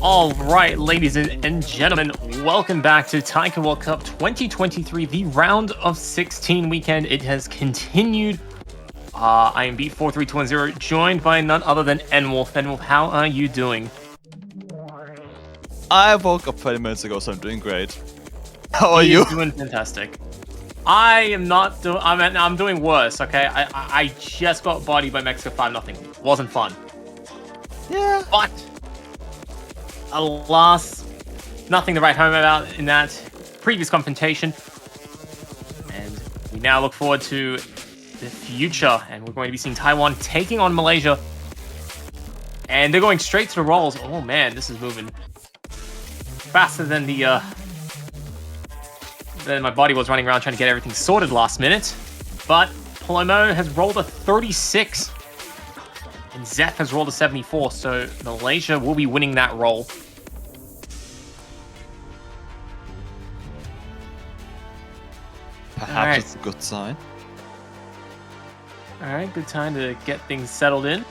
All right, ladies and gentlemen, welcome back to Taiko World Cup 2023, the round of 16 weekend. It has continued. I am vv1782776684, joined by none other than N-Wolf. N-Wolf, how are you doing? I woke up 20 minutes ago, so I'm doing great. How are you? Doing fantastic. I am not doing. I'm doing worse. Okay, I just got bodied by Mexico 5-0. Wasn't fun. Yeah. But alas, nothing to write home about in that previous confrontation. And we now look forward to the future, and we're going to be seeing Taiwan taking on Malaysia. And they're going straight to the rolls. Oh man, this is moving faster than the then my body was running around trying to get everything sorted last minute. But Palomo has rolled a 36. And Zeph has rolled a 74, so Malaysia will be winning that roll. Perhaps it's a good sign. Alright, good time to get things settled in.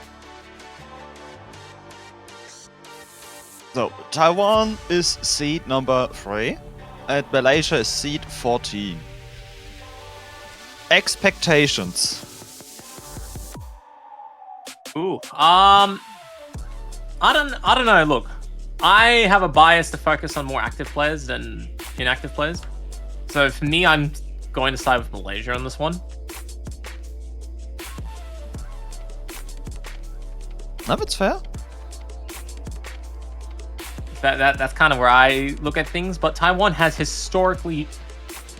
So, Taiwan is seed number 3, and Malaysia is seed 14. Expectations. Ooh, I don't know. Look, I have a bias to focus on more active players than inactive players. So for me, I'm going to side with Malaysia on this one. No, that's fair. That's kind of where I look at things. But Taiwan has historically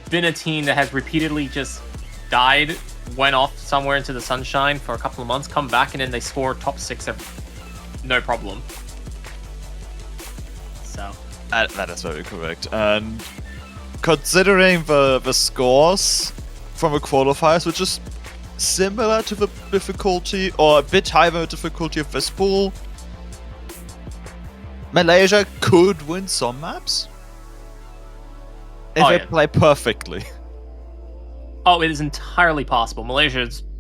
been a team that has repeatedly just died, went off somewhere into the sunshine for a couple of months, come back, and then they score top 6 no problem. So That is very correct. And considering the scores from the qualifiers, which is similar to the difficulty, or a bit higher than the difficulty of this pool, Malaysia could win some maps if they play perfectly. Oh, it is entirely possible.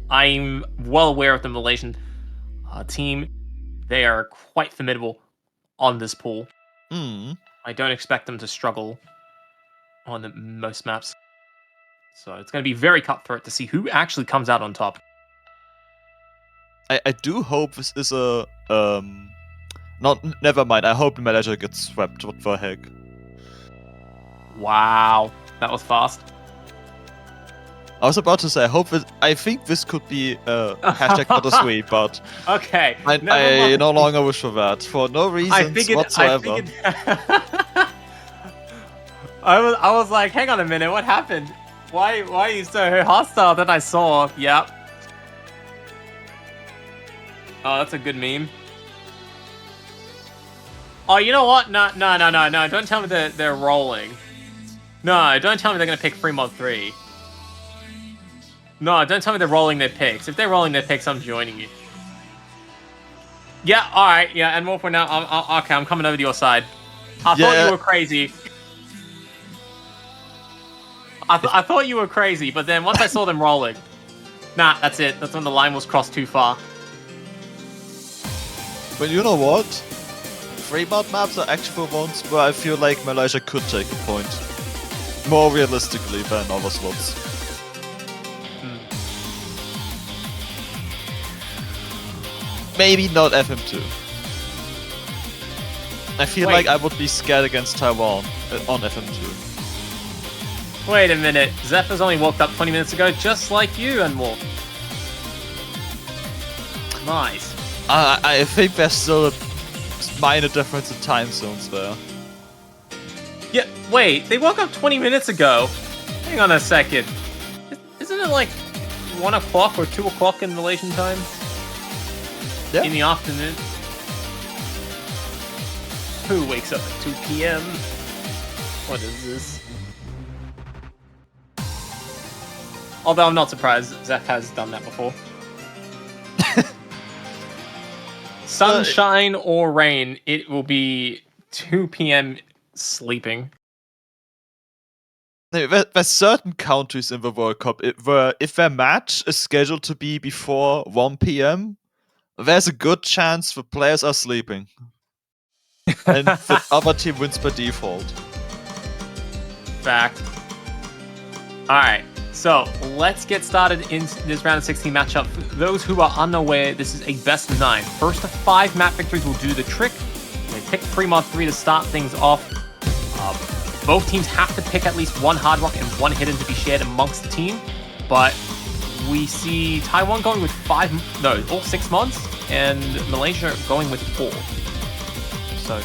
I'm well aware of the Malaysian team. They are quite formidable on this pool. I don't expect them to struggle on most maps. So it's going to be very cutthroat to see who actually comes out on top. I do hope this is a never mind. I hope Malaysia gets swept. What the heck? Wow, that was fast. I was about to say, I think this could be a hashtag for the sweep, but okay, I no longer wish for that for no reasons whatsoever. I was like, hang on a minute, what happened? Why are you so hostile? Then I saw, yep. Oh, that's a good meme. Oh, you know what? No. Don't tell me they're rolling. No, don't tell me they're gonna pick Fremont 3. No, don't tell me they're rolling their picks. If they're rolling their picks, I'm joining you. Yeah, alright, yeah, and more for now. Okay, I'm coming over to your side. I thought you were crazy. I thought you were crazy, but then once I saw them rolling... Nah, that's it. That's when the line was crossed too far. But you know what? Fremont maps are actually the ones where I feel like Malaysia could take a point. More realistically than other slots. Maybe not FM2. I feel like I would be scared against Taiwan on FM2. Wait a minute. Zephyr's only woke up 20 minutes ago, just like you, and Wolf. Nice. I think there's still a minor difference in time zones there. Yeah, wait. They woke up 20 minutes ago. Hang on a second. Isn't it like 1 o'clock or 2 o'clock in Malaysian time? Yeah. In the afternoon. Who wakes up at 2 p.m.? What is this? Although I'm not surprised, Zeph has done that before. Sunshine or rain, it will be 2 p.m. sleeping. There's certain countries in the World Cup where if their match is scheduled to be before 1 p.m., there's a good chance the players are sleeping. and the other team wins by default. Fact. Alright, so let's get started in this round of 16 matchup. For those who are unaware, this is a best of 9. First of 5 map victories will do the trick. They pick Fremont 3 to start things off. Both teams have to pick at least one hard rock and one hidden to be shared amongst the team. But we see Taiwan going with all 6 mods, and Malaysia going with 4. So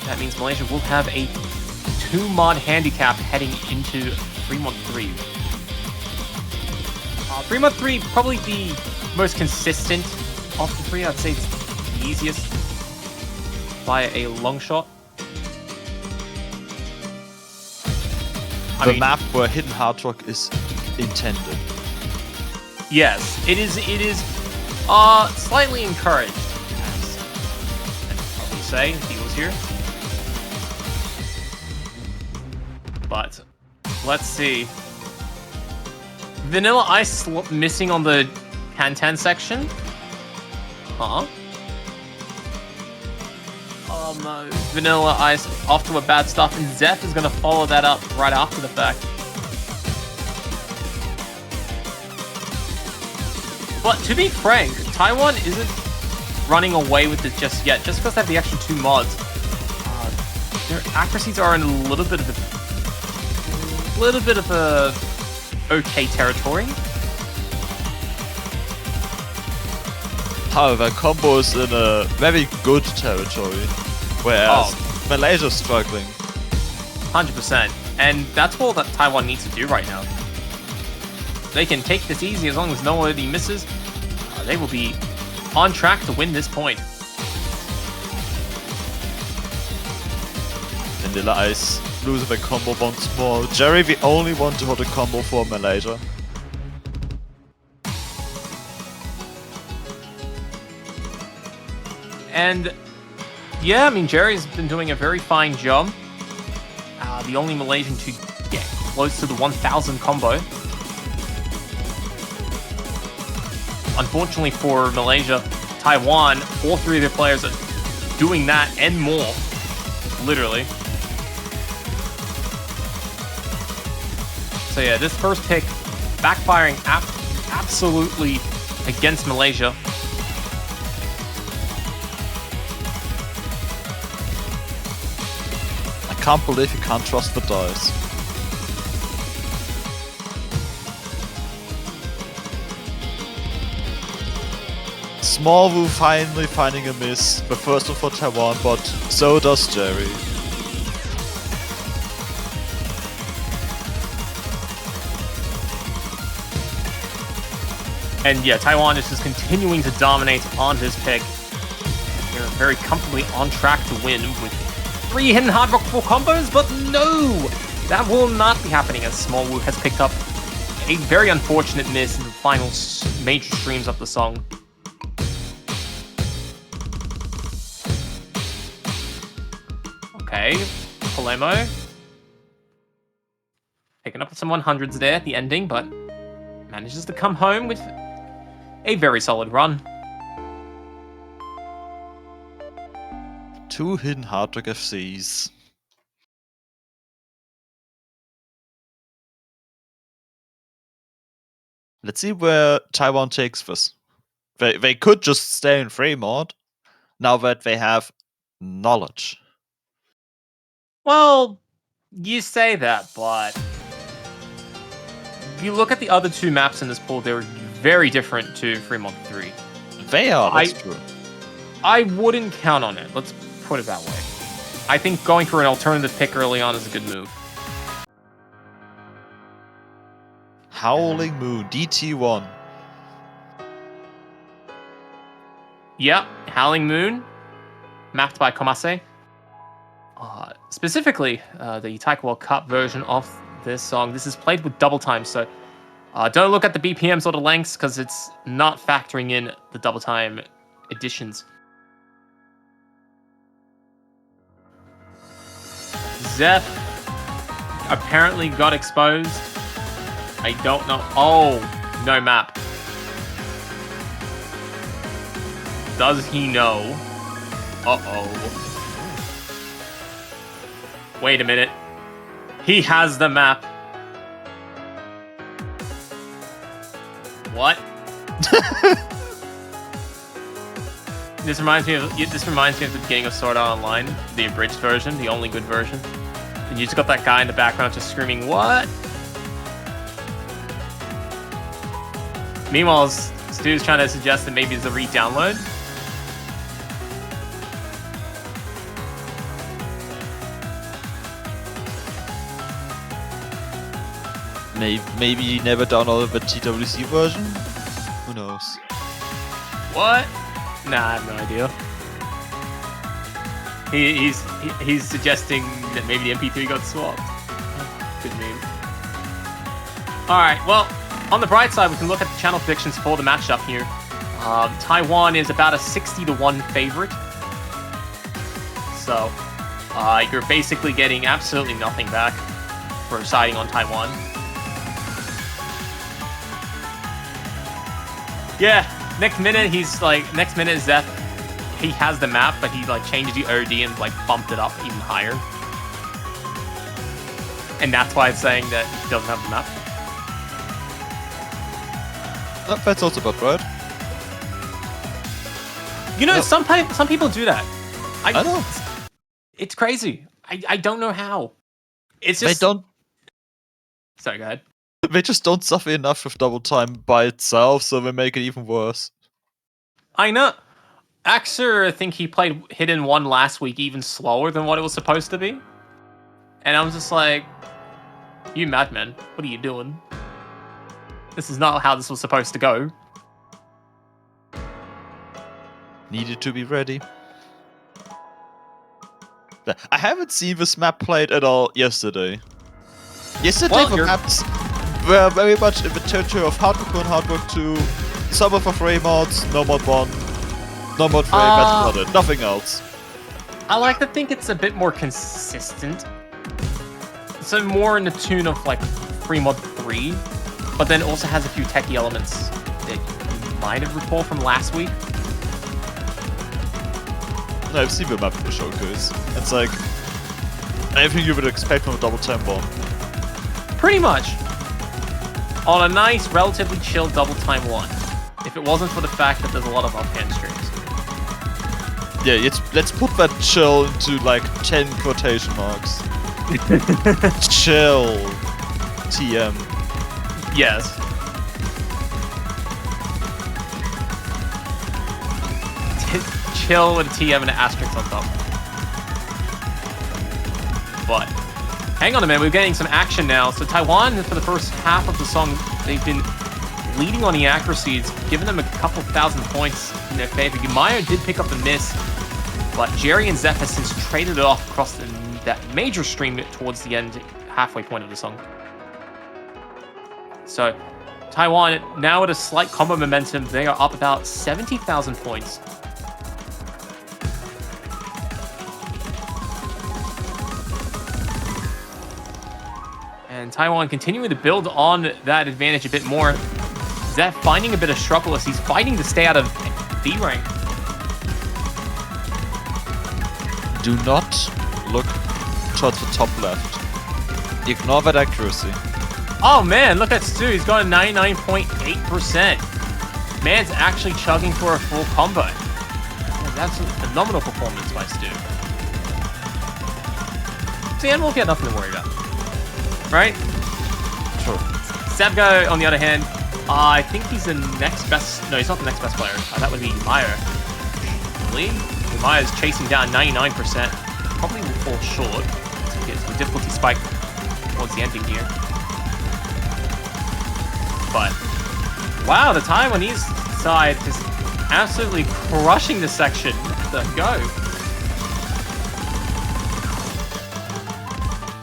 that means Malaysia will have a 2-mod handicap heading into Fremont 3. Fremont 3, probably the most consistent of the 3. I'd say it's the easiest by a long shot. The map where hidden hard rock is intended. Yes, it is slightly encouraged, as I'd probably say, if he was here. But let's see. Vanilla Ice missing on the Kantan section. Huh? Oh no. Vanilla Ice off to a bad start, and Zeph is going to follow that up right after the fact. But to be frank, Taiwan isn't running away with it just yet. Just because they have the extra 2 mods, their accuracies are in a little bit of a okay territory. However, combo is in a very good territory, whereas Malaysia's struggling. 100%. And that's all that Taiwan needs to do right now. They can take this easy as long as nobody misses. They will be on track to win this point. Vanilla Ice losing the combo once more. Jerry, the only one to hold a combo for Malaysia. And yeah, I mean, Jerry's been doing a very fine job. The only Malaysian to get close to the 1,000 combo. Unfortunately for Malaysia, Taiwan, all 3 of their players are doing that and more. Literally. So yeah, this first pick backfiring absolutely against Malaysia. I can't believe you can't trust the dice. Small Wu finally finding a miss, the first one for Taiwan, but so does Jerry. And yeah, Taiwan is just continuing to dominate on this pick. They're very comfortably on track to win with 3 hidden hard rock 4 combos, but no! That will not be happening as Small Wu has picked up a very unfortunate miss in the final major streams of the song. Okay, Polemo. Picking up some 100s there at the ending, but manages to come home with a very solid run. 2 hidden hard rock FCs. Let's see where Taiwan takes this. They could just stay in Fremont, now that they have knowledge. Well, you say that, but if you look at the other 2 maps in this pool, they're very different to Fremont 3. They are, that's true. I wouldn't count on it, let's put it that way. I think going for an alternative pick early on is a good move. Howling Moon, DT1. Yep, Howling Moon, mapped by Komase. Specifically, the Taiko World Cup version of this song. This is played with double time, so don't look at the BPMs or the lengths because it's not factoring in the double time additions. Zeph apparently got exposed. I don't know. Oh, no map. Does he know? Uh-oh. Wait a minute. He has the map. What? This reminds me of the beginning of Sword Art Online, the abridged version, the only good version. And you just got that guy in the background just screaming, "What?" Meanwhile, Stu's trying to suggest that maybe it's a re-download. Maybe he never downloaded the TWC version? Who knows? What? Nah, I have no idea. He's suggesting that maybe the MP3 got swapped. Good meme. Alright, well, on the bright side, we can look at the channel predictions for the matchup here. Taiwan is about a 60-1 favorite. So, you're basically getting absolutely nothing back for siding on Taiwan. Yeah, next minute Zeph, he has the map, but he like changes the OD and like bumped it up even higher. And that's why it's saying that he doesn't have the map. That's also about right. You know, some people do that. I know. It's crazy. I don't know how. It's just... They don't... Sorry, go ahead. They just don't suffer enough with double time by itself, so they make it even worse. I know. Axer, I think he played Hidden 1 last week even slower than what it was supposed to be. And I'm just like, you madman, what are you doing? This is not how this was supposed to go. Needed to be ready. I haven't seen this map played at all yesterday. Yesterday the maps were very much in the territory of Hardwork 1, Hardwork 2, some of the Frame mods, No Mod 1, No Mod Frame, that's not it, nothing else. I like to think it's a bit more consistent. So more in the tune of like Free Mod 3, but then also has a few techie elements that you might have recalled from last week. No, I've seen the map in the showcase. It's like everything you would expect from a double time bomb. Pretty much. On a nice, relatively chill double time one. If it wasn't for the fact that there's a lot of offhand streams. Yeah, let's put that chill into like 10 quotation marks. Chill. TM. Yes. Chill with a TM and an asterisk on top. But, hang on a minute, we're getting some action now. So Taiwan, for the first half of the song, they've been leading on the accuracies, giving them a couple thousand points in their favor. Umayo did pick up the miss, but Jerry and Zeph has since traded it off across that major stream towards the end, halfway point of the song. So, Taiwan, now at a slight combo momentum, they are up about 70,000 points. And Taiwan continuing to build on that advantage a bit more. Zeph finding a bit of struggle as he's fighting to stay out of B rank. Do not look towards the top left. Ignore that accuracy. Oh man, look at Stu. He's got a 99.8%. Man's actually chugging for a full combo. That's a phenomenal performance by Stu. See, Animal got nothing to worry about. Right? Sure. Sabgo, on the other hand, I think he's the next best... No, he's not the next best player. That would be Umayo. Really? Umayo's chasing down 99%. Probably will fall short. It's the difficulty spike towards the ending here. But, wow, the Taiwanese side just absolutely crushing this section. The go.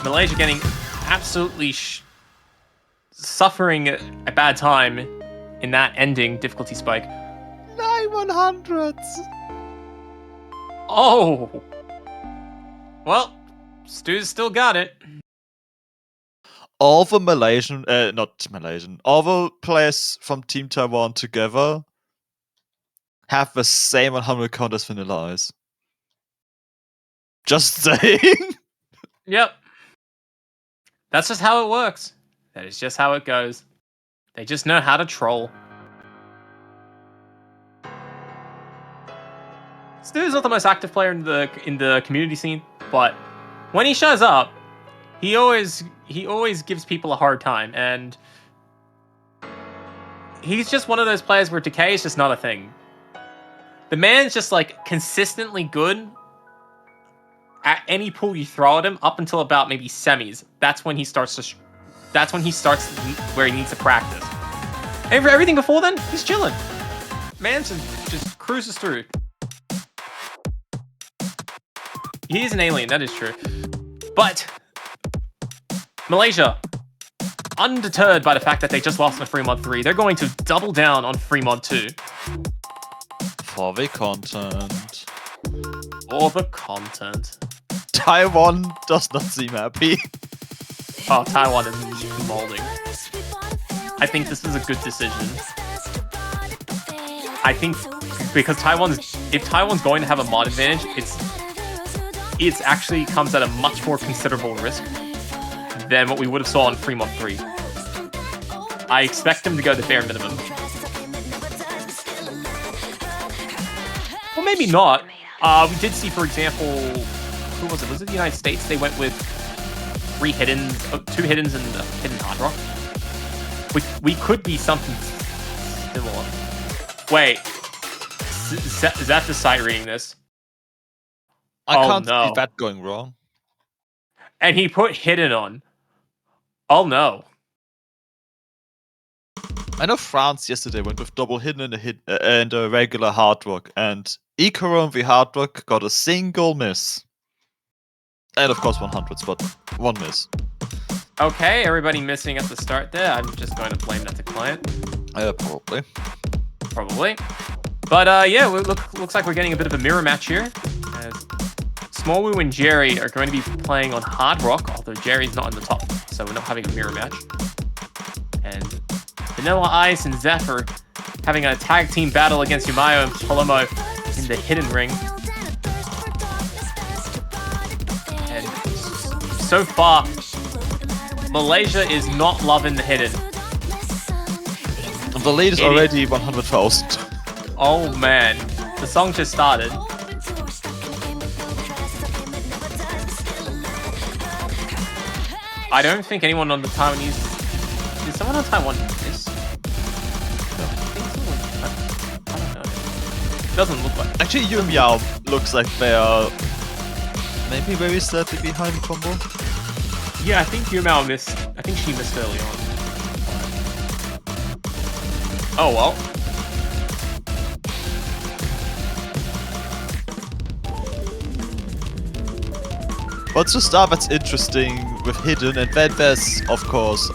Malaysia getting absolutely suffering a bad time in that ending difficulty spike. 9/100s! Oh! Well, Stu's still got it. All the all the players from Team Taiwan together have the same 100 count as Vanilla Ice. Just saying. Yep. That's just how it works. That is just how it goes. They just know how to troll. Stu's not the most active player in the community scene, but when he shows up, he always gives people a hard time, and he's just one of those players where decay is just not a thing. The man's just like consistently good at any pool you throw at him up until about maybe semis. That's when he starts where he needs to practice. Everything before then, he's chilling. Man just cruises through. He is an alien, that is true. But Malaysia, undeterred by the fact that they just lost in Fremont 3, they're going to double down on Fremont 2. For the content. For the content. Taiwan does not seem happy. Oh, Taiwan is molding. I think this is a good decision. I think because if Taiwan's going to have a mod advantage, it actually comes at a much more considerable risk than what we would have saw on Fremont 3. I expect them to go the bare minimum. Well, maybe not. We did see, for example, who was it? Was it the United States? They went with 2 hiddens and a hidden hard rock. We could be something similar. Wait, is that the site reading this? I can't see that going wrong. And he put hidden on. Oh no. I know France yesterday went with double hidden and a regular hard rock, and Ikaron the hard rock got a single miss. And of course 100s, but 1 miss. Okay, everybody missing at the start there. I'm just going to blame that to client. Probably. Probably. But yeah, looks like we're getting a bit of a mirror match here. As Smallwoo and Jerry are going to be playing on hard rock, although Jerry's not in the top, so we're not having a mirror match. And Vanilla Ice and Zephyr having a tag team battle against Yumayo and Palomo in the hidden ring. And so far, Malaysia is not loving the hidden. And the lead is already 100,000. Oh man, the song just started. I don't think anyone on the Taiwanese... Is someone on Taiwan this? No. I don't know. Doesn't look like... Actually, Yu Miao looks like they are maybe very slightly behind combo. Yeah, I think Yumao missed... I think she missed early on. Oh well. What's the stuff that's interesting with Hidden, and then there's, of course,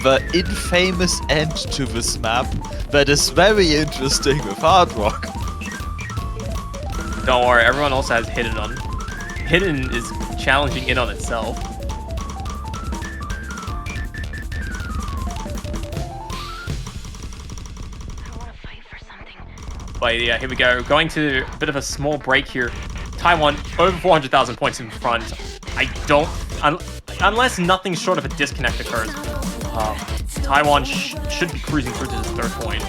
the infamous end to this map that is very interesting with Hard Rock. Don't worry, everyone else has Hidden on. Hidden is challenging in on itself. But yeah, here we go. Going to a bit of a small break here. Taiwan, over 400,000 points in front. I don't... unless nothing short of a disconnect occurs, Taiwan should be cruising through to this 3rd point.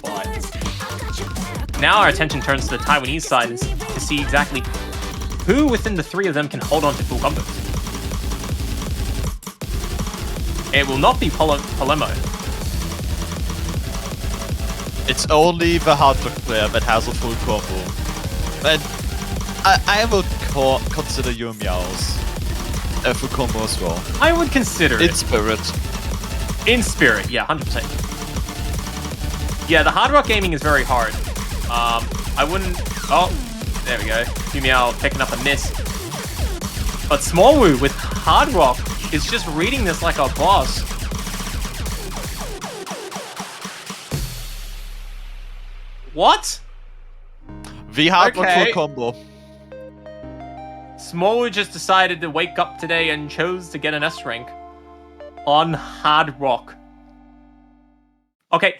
But now our attention turns to the Taiwanese side to see exactly who within the 3 of them can hold on to full combos. It will not be Palemo. It's only the Hard Rock player that has a full combo. And I would consider Yu Miao's a full combo as well. I would consider it. In spirit. In spirit, yeah, 100%. Yeah, the Hard Rock gaming is very hard. I wouldn't... Oh, there we go. Yu Miao picking up a miss. But Smallwoo with Hard Rock is just reading this like a boss. What? The Hard Rock full combo. Smallwoo just decided to wake up today and chose to get an S rank on Hard Rock. Okay,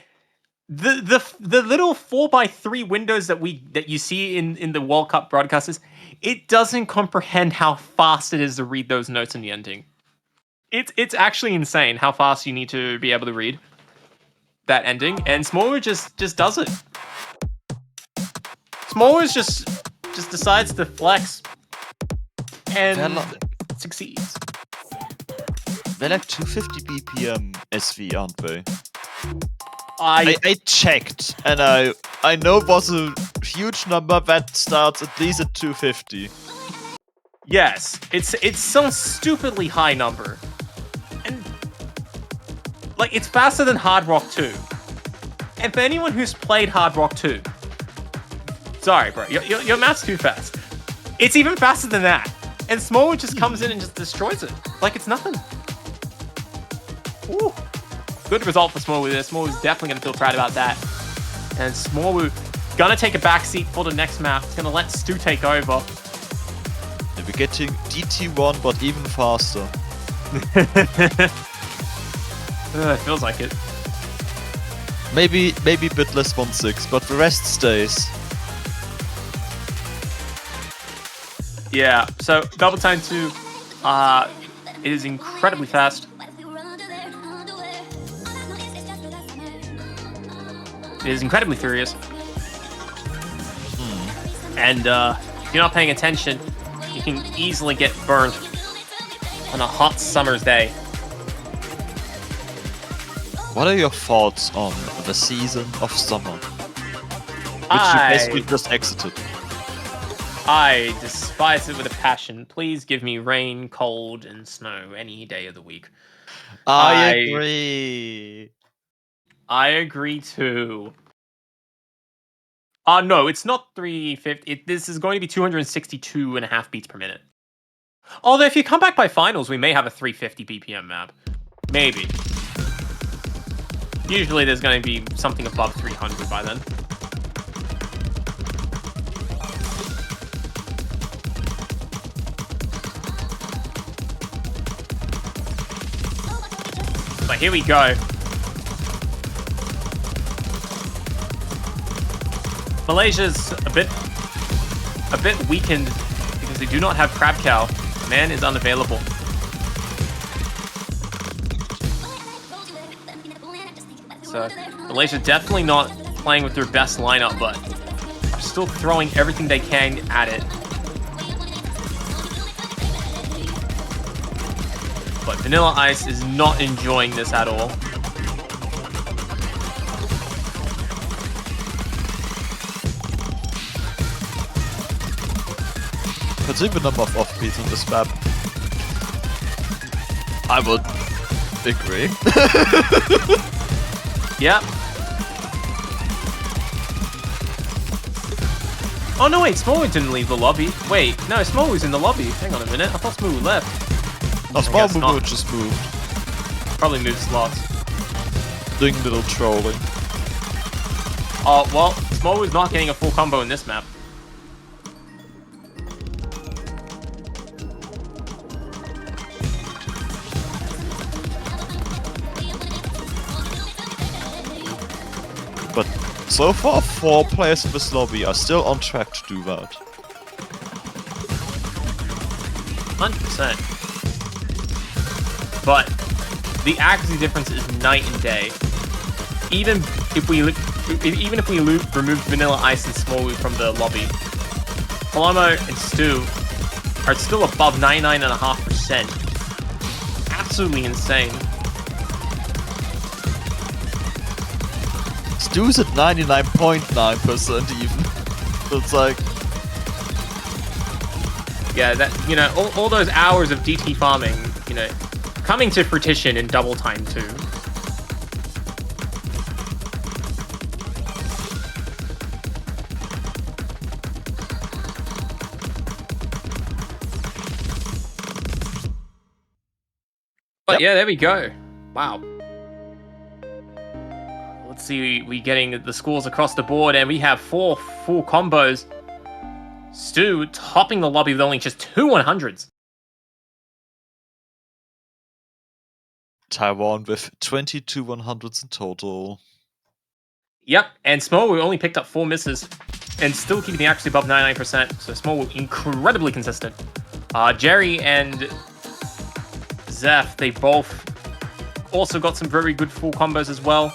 the little 4x3 windows that you see in the World Cup broadcasters, it doesn't comprehend how fast it is to read those notes in the ending. It's actually insane how fast you need to be able to read that ending, and Smaller just does it. Smaller just decides to flex and succeeds. They're like 250 BPM SV, aren't they? I checked, and I know it was a huge number that starts at least at 250. Yes, it's some stupidly high number, and like it's faster than Hard Rock 2. And for anyone who's played Hard Rock 2, sorry, bro, your math's too fast. It's even faster than that, and Smallwood just comes in and just destroys it like it's nothing. Ooh. Good result for Smallwood there. Smallwood's definitely going to feel proud about that. And Smallwood gonna take a backseat for the next map. It's gonna let Stu take over. And we're getting DT1, but even faster. It feels like it. Maybe a bit less 1-6, but the rest stays. Yeah, so double time 2 it is incredibly fast. It is incredibly furious. And if you're not paying attention, you can easily get burned on a hot summer's day. What are your thoughts on the season of summer? Which you basically just exited. I despise it with a passion. Please give me rain, cold, and snow any day of the week. I agree. I agree too. No, it's not 350. This is going to be 262.5 beats per minute. Although if you come back by finals, we may have a 350 BPM map. Maybe. Usually there's going to be something above 300 by then. But here we go. Malaysia's a bit weakened because they do not have Crab Cow. Man is unavailable. So Malaysia definitely not playing with their best lineup, but still throwing everything they can at it. But Vanilla Ice is not enjoying this at all. Considering the number of offbeats on this map, I would agree. Yep. Oh no, wait, Smallwood didn't leave the lobby. Wait, no, Smallwood's in the lobby. Hang on a minute, I thought Smallwood left. No, Smallwood just moved. Probably moved slots. Doing a little trolling. Oh, well, Smallwood's not getting a full combo in this map. But so far, 4 players in this lobby are still on track to do that. 100%. But the accuracy difference is night and day. Even if we remove Vanilla Ice and Smallwood from the lobby, Palomo and Stu are still above 99.5%. Absolutely insane. Stu's at 99.9% even. So it's like... Yeah, that, you know, all those hours of DT farming, you know, coming to fruition in double time too. But yeah, there we go. Wow. Let's see, we getting the scores across the board, and we have 4 full combos. Stu topping the lobby with only just 2 100s. Taiwan with 22 100s in total. Yep, and Small only picked up 4 misses and still keeping the accuracy above 99%. So Small incredibly consistent. Jerry and Zeph, they both also got some very good full combos as well.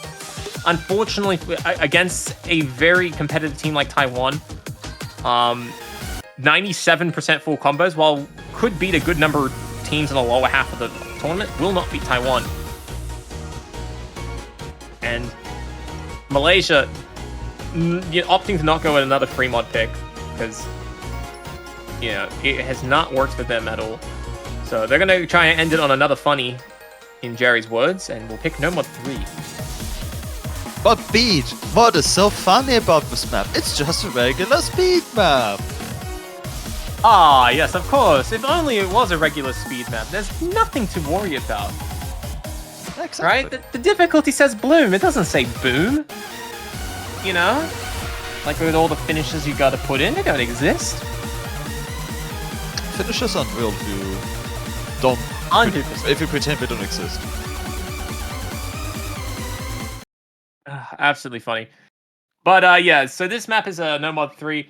Unfortunately, against a very competitive team like Taiwan, 97% full combos, while could beat a good number of teams in the lower half of the tournament, will not beat Taiwan. And Malaysia opting to not go with another free mod pick because it has not worked for them at all. So they're going to try and end it on another funny, in Jerry's words, and we'll pick no mod 3. But Beat, what is so funny about this map? It's just a regular speed map. Ah, yes, of course. If only it was a regular speed map. There's nothing to worry about. Exactly. Right? The difficulty says bloom. It doesn't say boom. You know? Like with all the finishes you gotta put in, they don't exist. Finishes on real view don't... 100%. If you pretend they don't exist. Absolutely funny. But yeah, so this map is a no mod 3.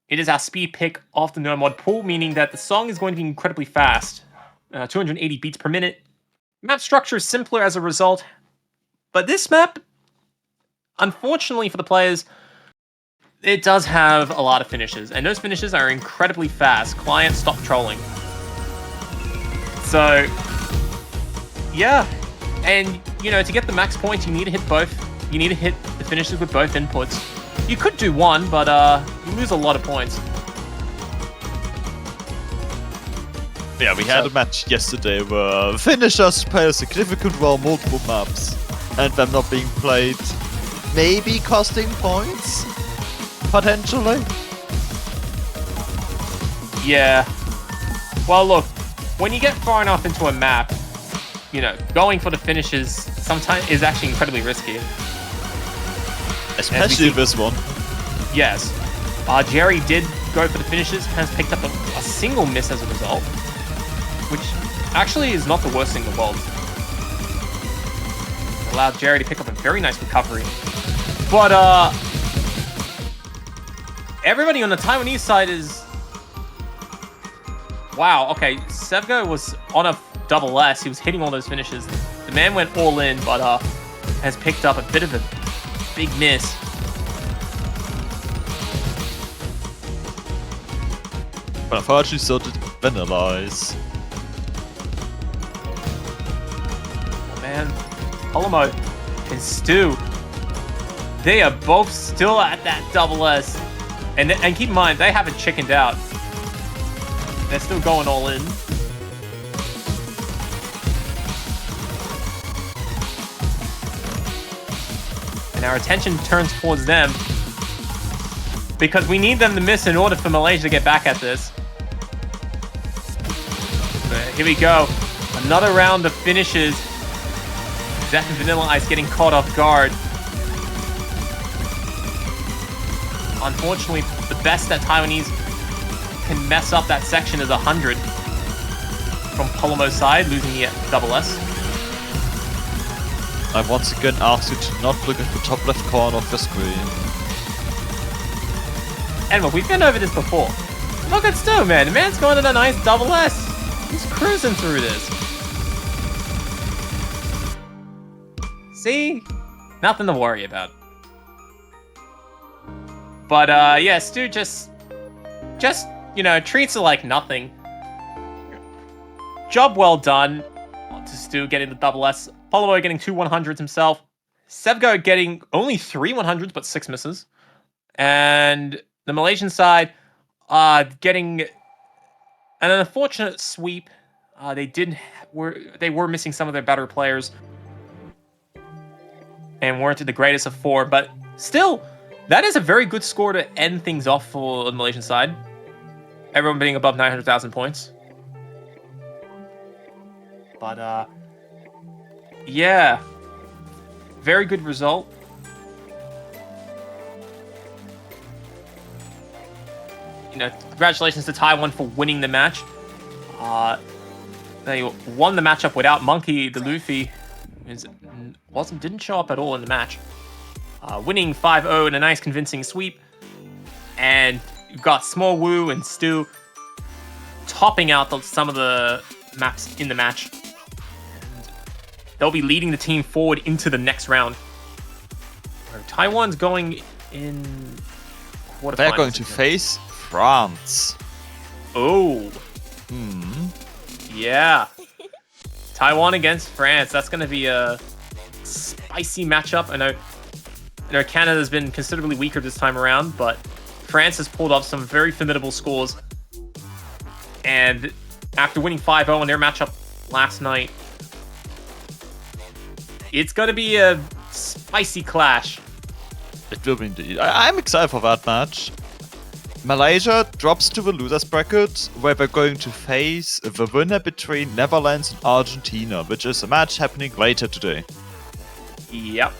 It is our speed pick off the no mod pool, meaning that the song is going to be incredibly fast. 280 beats per minute. Map structure is simpler as a result. But this map, unfortunately for the players, it does have a lot of finishes. And those finishes are incredibly fast. Client, stop trolling. So, yeah. And, to get the max points, you need to hit both. You need to hit the finishes with both inputs. You could do one, but you lose a lot of points. Yeah, we had a match yesterday where finishers play a significant role on multiple maps, and them not being played, maybe costing points? Potentially? Yeah. Well, look, when you get far enough into a map, going for the finishes sometimes is actually incredibly risky. Especially this one. Yes. Jerry did go for the finishes, has picked up a single miss as a result, which actually is not the worst thing in the world. Allowed Jerry to pick up a very nice recovery. But, everybody on the Taiwanese side is... Wow, okay, Sevgo was on a double S, he was hitting all those finishes. The man went all in, but, has picked up a bit of a big miss. But unfortunately, so did Vanilla Ice. Oh man, Olomo and Stu, they are both still at that double S. And keep in mind, they haven't chickened out. They're still going all in. And our attention turns towards them because we need them to miss in order for Malaysia to get back at this. But here we go. Another round of finishes. Zeph and Vanilla Ice getting caught off guard. Unfortunately, the best that Taiwanese can mess up that section is 100 from Polomo's side, losing the double S. I once again ask you to not look at the top left corner of the screen. And look, we've been over this before. Look at Stu, man. The man's going to a nice double S. He's cruising through this. See? Nothing to worry about. But, yeah, Stu just, treats it like nothing. Job well done to Stu getting the double S. Polomo getting 2 100s himself. Sevgo getting only 3 100s, but 6 misses. And the Malaysian side getting an unfortunate sweep. They were missing some of their better players and weren't the greatest of 4, but still, that is a very good score to end things off for the Malaysian side. Everyone being above 900,000 points. But, yeah. Very good result. Congratulations to Taiwan for winning the match. They won the matchup without Monkey, the Luffy. Didn't show up at all in the match. winning 5-0 in a nice convincing sweep. And you've got Small Woo and Stu topping out some of the maps in the match. And they'll be leading the team forward into the next round. Taiwan's going in quarterfinals. They're going to face France. Oh. Yeah. Taiwan against France. That's going to be a spicy matchup. I know Canada's been considerably weaker this time around, but France has pulled off some very formidable scores. And after winning 5-0 in their matchup last night, it's going to be a spicy clash. It will be indeed. I'm excited for that match. Malaysia drops to the losers bracket, where we're going to face the winner between Netherlands and Argentina, which is a match happening later today. Yep.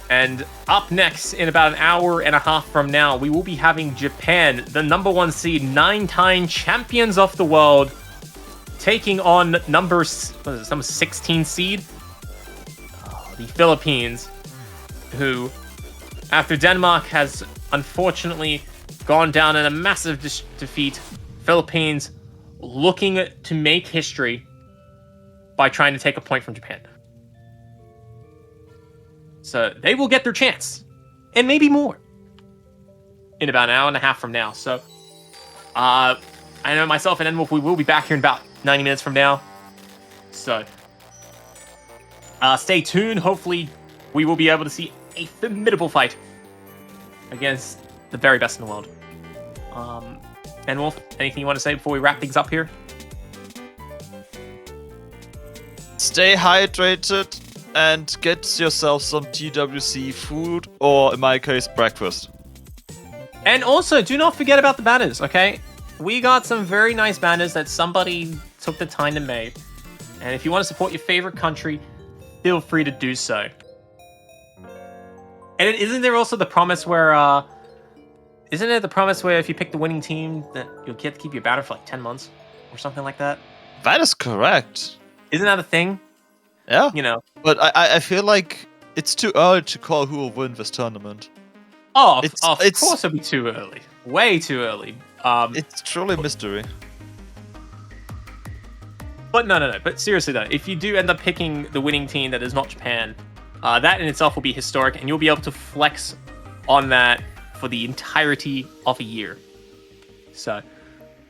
And up next, in about an hour and a half from now, we will be having Japan, the number 1 seed, 9-time champions of the world, taking on number 16 seed, the Philippines, who, after Denmark has unfortunately gone down in a massive defeat, Philippines looking to make history by trying to take a point from Japan. So they will get their chance, and maybe more, in about an hour and a half from now. So I know myself and Enwolf, we will be back here in about 90 minutes from now. So stay tuned. Hopefully we will be able to see a formidable fight against the very best in the world. Enwolf, anything you want to say before we wrap things up here? Stay hydrated and get yourself some TWC food, or in my case, breakfast. And also, do not forget about the banners, okay? We got some very nice banners that somebody took the time to make. And if you want to support your favorite country, feel free to do so. And isn't there also the promise where, isn't it the promise where if you pick the winning team, that you'll get to keep your banner for like 10 months? Or something like that? That is correct. Isn't that a thing? Yeah. You know. But I feel like it's too early to call who will win this tournament. Oh, of course it'll be too early. Way too early. It's truly a mystery. But no. But seriously though, if you do end up picking the winning team that is not Japan, that in itself will be historic, and you'll be able to flex on that for the entirety of a year. So,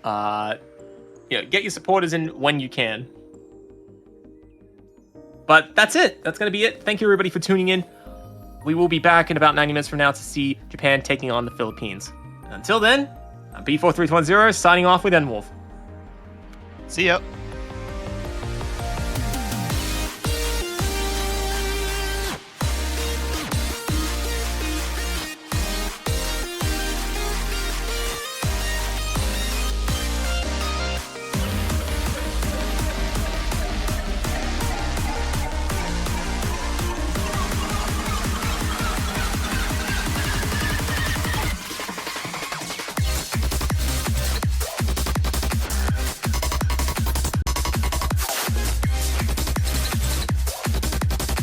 get your supporters in when you can. But that's it. That's going to be it. Thank you, everybody, for tuning in. We will be back in about 90 minutes from now to see Japan taking on the Philippines. Until then, I'm B43110 signing off with Enwolf. See ya.